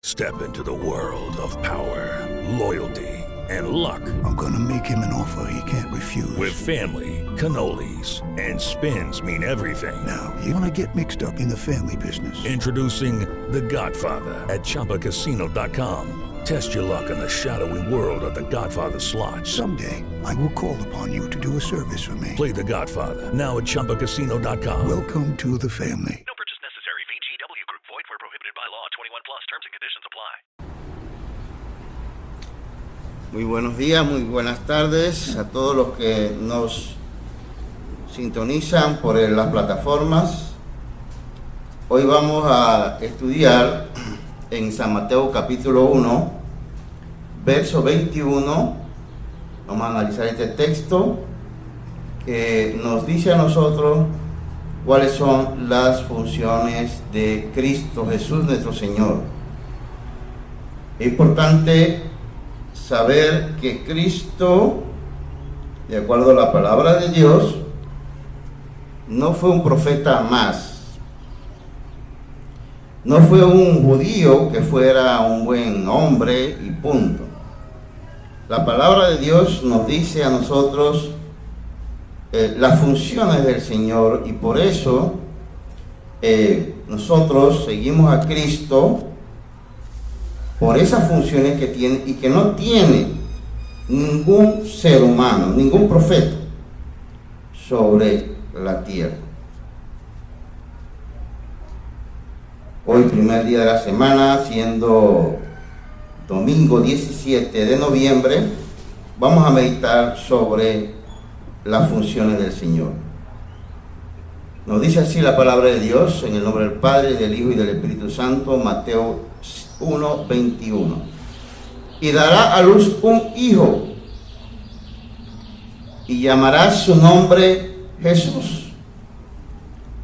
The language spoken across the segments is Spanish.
Step into the world of power, loyalty, and luck. I'm gonna make him an offer he can't refuse. With family, cannolis, and spins mean everything. Now, you wanna get mixed up in the family business. Introducing The Godfather at ChumbaCasino.com. Test your luck in the shadowy world of The Godfather slot. Someday, I will call upon you to do a service for me. Play The Godfather now at ChumbaCasino.com. Welcome to the family. No purchase necessary. VGW Group. Void where prohibited by law. 21 plus. Terms and conditions apply. Muy buenos días, muy buenas tardes a todos los que nos sintonizan por las plataformas. Hoy vamos a estudiar en San Mateo capítulo 1, verso 21. Vamos a analizar este texto que nos dice a nosotros cuáles son las funciones de Cristo Jesús nuestro Señor. Es importante saber que Cristo, de acuerdo a la palabra de Dios, no fue un profeta más. No fue un judío que fuera un buen hombre y punto. La palabra de Dios nos dice a nosotros las funciones del Señor, y por eso nosotros seguimos a Cristo por esas funciones que tiene y que no tiene ningún ser humano, ningún profeta sobre la tierra. Hoy, primer día de la semana, siendo domingo 17 de noviembre, vamos a meditar sobre las funciones del Señor. Nos dice así la palabra de Dios, en el nombre del Padre, del Hijo y del Espíritu Santo, Mateo 1:21. Y dará a luz un hijo, y llamará su nombre Jesús,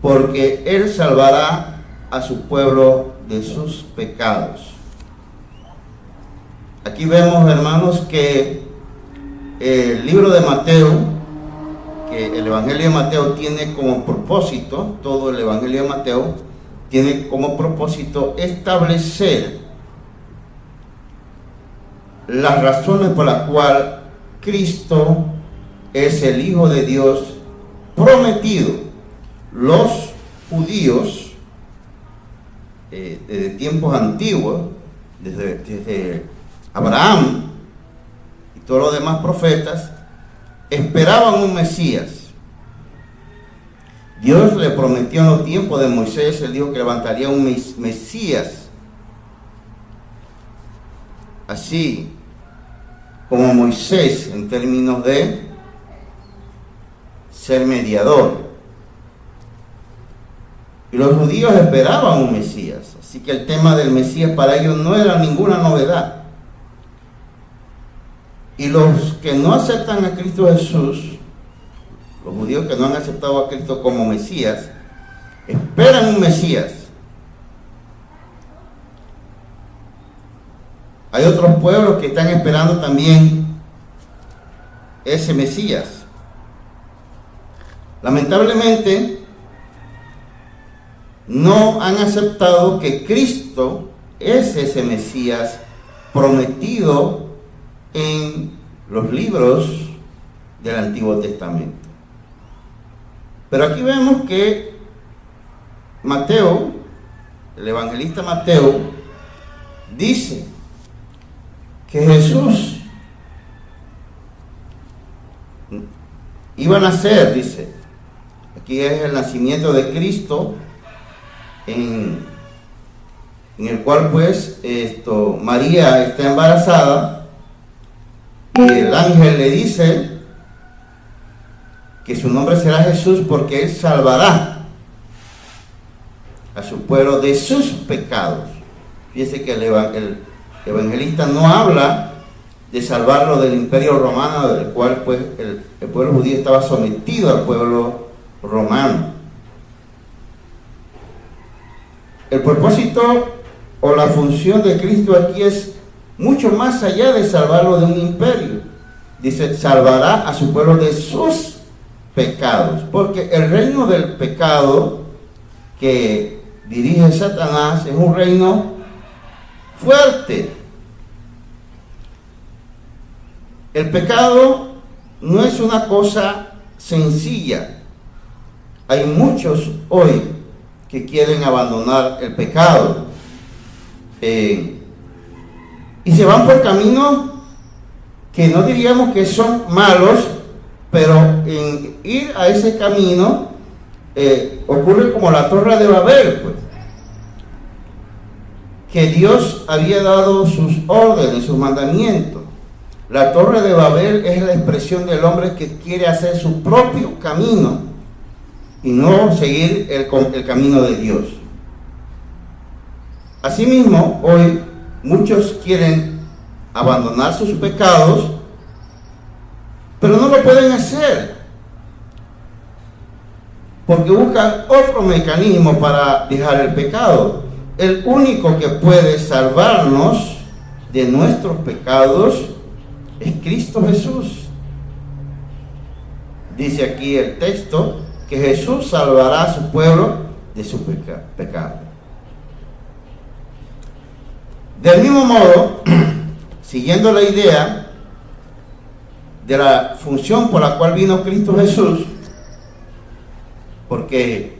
porque él salvará a su pueblo de sus pecados. Aquí vemos, hermanos, que el libro de Mateo, que el Evangelio de Mateo tiene como propósito, todo el Evangelio de Mateo tiene como propósito establecer las razones por las cuales Cristo es el Hijo de Dios prometido. Los judíos desde tiempos antiguos, desde Abraham y todos los demás profetas, esperaban un Mesías. Dios le prometió en los tiempos de Moisés, él dijo que levantaría un Mesías, así como Moisés, en términos de ser mediador. Y los judíos esperaban un Mesías, así que el tema del Mesías para ellos no era ninguna novedad. Y los que no aceptan a Cristo Jesús, los judíos que no han aceptado a Cristo como Mesías, esperan un Mesías. Hay otros pueblos que están esperando también ese Mesías. Lamentablemente, no han aceptado que Cristo es ese Mesías prometido en los libros del Antiguo Testamento. Pero aquí vemos que Mateo, el evangelista Mateo, dice que Jesús iba a nacer, dice. Aquí es el nacimiento de Cristo, en el cual pues María está embarazada, y el ángel le dice que su nombre será Jesús porque él salvará a su pueblo de sus pecados. Fíjese que el evangelista no habla de salvarlo del imperio romano, del cual pues el pueblo judío estaba sometido al pueblo romano. El propósito o la función de Cristo aquí es mucho más allá de salvarlo de un imperio. Dice, salvará a su pueblo de sus pecados, porque el reino del pecado que dirige Satanás es un reino fuerte. El pecado no es una cosa sencilla. Hay muchos hoy que quieren abandonar el pecado y se van por caminos que no diríamos que son malos, pero en ir a ese camino ocurre como la Torre de Babel, pues, que Dios había dado sus órdenes, sus mandamientos. La Torre de Babel es la expresión del hombre que quiere hacer su propio camino y no seguir el camino de Dios. Asimismo, hoy muchos quieren abandonar sus pecados, pero no lo pueden hacer porque buscan otro mecanismo para dejar el pecado. El único que puede salvarnos de nuestros pecados es Cristo Jesús. Dice aquí el texto que Jesús salvará a su pueblo de su pecado. Del mismo modo, siguiendo la idea de la función por la cual vino Cristo Jesús, porque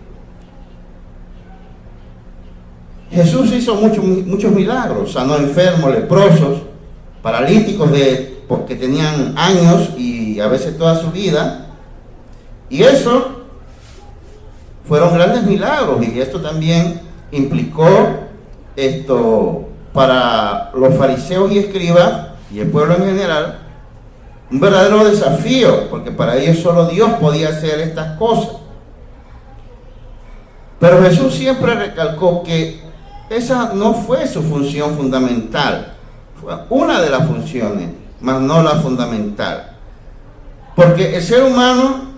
Jesús hizo muchos milagros, sanó enfermos, leprosos, paralíticos porque tenían años y a veces toda su vida, y eso fueron grandes milagros, y esto también implicó para los fariseos y escribas y el pueblo en general un verdadero desafío, porque para ellos solo Dios podía hacer estas cosas. Pero Jesús siempre recalcó que esa no fue su función fundamental, fue una de las funciones, mas no la fundamental, porque el ser humano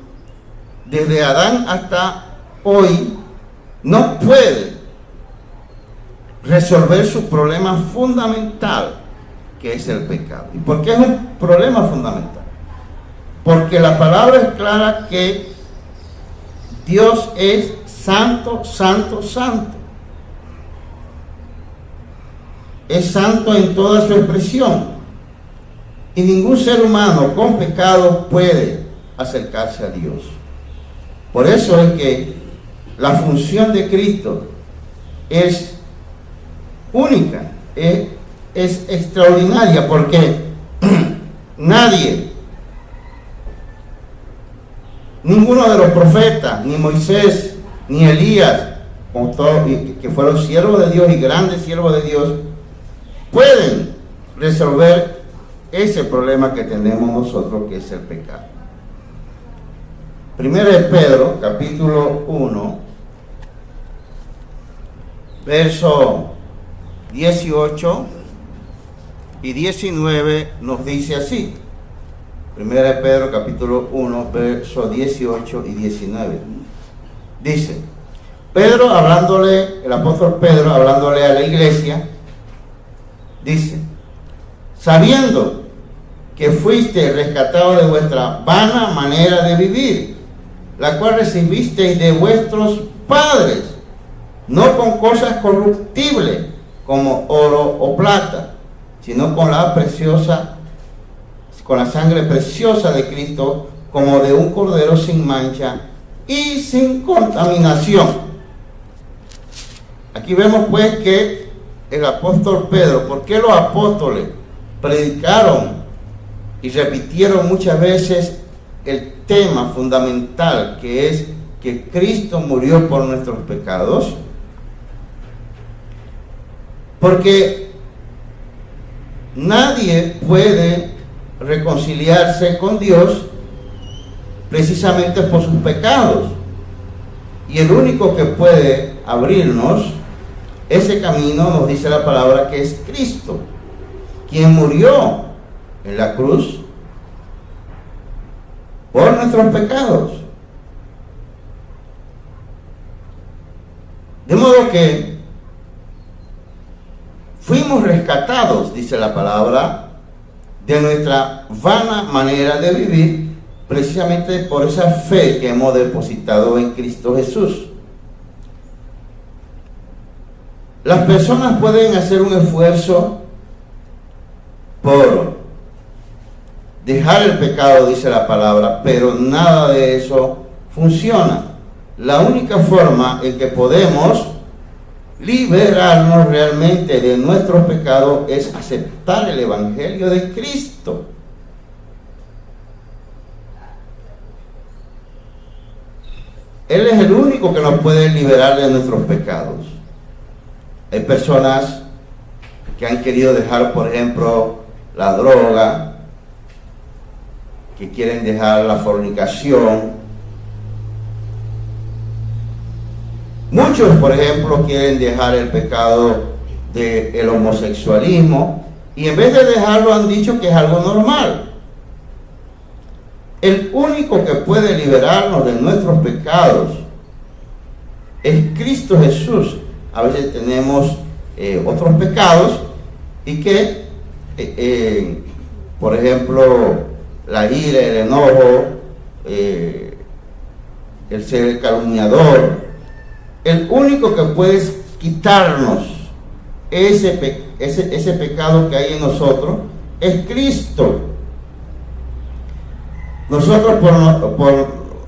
desde Adán hasta hoy no puede resolver su problema fundamental, que es el pecado. ¿Y por qué es un problema fundamental? Porque la palabra es clara que Dios es santo, santo, santo. Es santo en toda su expresión. Y ningún ser humano con pecado puede acercarse a Dios. Por eso es que la función de Cristo es única, es extraordinaria, porque ninguno de los profetas, ni Moisés, ni Elías, que fueron siervos de Dios y grandes siervos de Dios, pueden resolver ese problema que tenemos nosotros, que es el pecado. Primero de Pedro, capítulo 1, verso 18 y 19 nos dice así. Primera de Pedro, capítulo 1, verso 18 y 19. Dice, el apóstol Pedro, hablándole a la iglesia, dice, sabiendo que fuiste rescatado de vuestra vana manera de vivir, la cual recibisteis de vuestros padres, no con cosas corruptibles como oro o plata, sino con la sangre preciosa de Cristo, como de un cordero sin mancha y sin contaminación. Aquí vemos pues que el apóstol Pedro, ¿por qué los apóstoles predicaron y repitieron muchas veces el tema fundamental, que es que Cristo murió por nuestros pecados? Porque nadie puede reconciliarse con Dios precisamente por sus pecados, y el único que puede abrirnos ese camino, nos dice la palabra, que es Cristo, quien murió en la cruz por nuestros pecados. De modo que fuimos rescatados, dice la palabra, de nuestra vana manera de vivir, precisamente por esa fe que hemos depositado en Cristo Jesús. Las personas pueden hacer un esfuerzo por dejar el pecado, dice la palabra, pero nada de eso funciona. La única forma en que podemos liberarnos realmente de nuestros pecados es aceptar el Evangelio de Cristo. Él es el único que nos puede liberar de nuestros pecados. Hay personas que han querido dejar, por ejemplo, la droga, que quieren dejar la fornicación. Muchos, por ejemplo, quieren dejar el pecado del homosexualismo y en vez de dejarlo han dicho que es algo normal. El único que puede liberarnos de nuestros pecados es Cristo Jesús. A veces tenemos otros pecados y que, por ejemplo, la ira, el enojo, el ser calumniador. El único que puede quitarnos ese pecado que hay en nosotros es Cristo. Nosotros por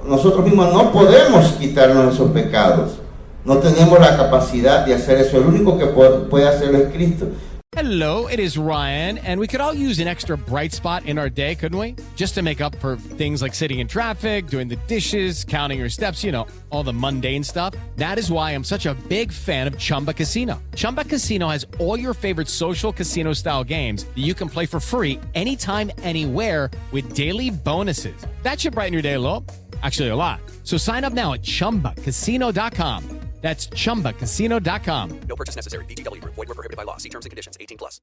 nosotros mismos no podemos quitarnos esos pecados. No tenemos la capacidad de hacer eso. El único que puede hacerlo es Cristo. Hello, it is Ryan, and we could all use an extra bright spot in our day, couldn't we? Just to make up for things like sitting in traffic, doing the dishes, counting your steps, you know, all the mundane stuff. That is why I'm such a big fan of Chumba Casino. Chumba Casino has all your favorite social casino-style games that you can play for free anytime, anywhere with daily bonuses. That should brighten your day a little. Actually, a lot. So sign up now at ChumbaCasino.com. That's ChumbaCasino.com. No purchase necessary. VGW Group. Void where prohibited by law. See terms and conditions. 18+.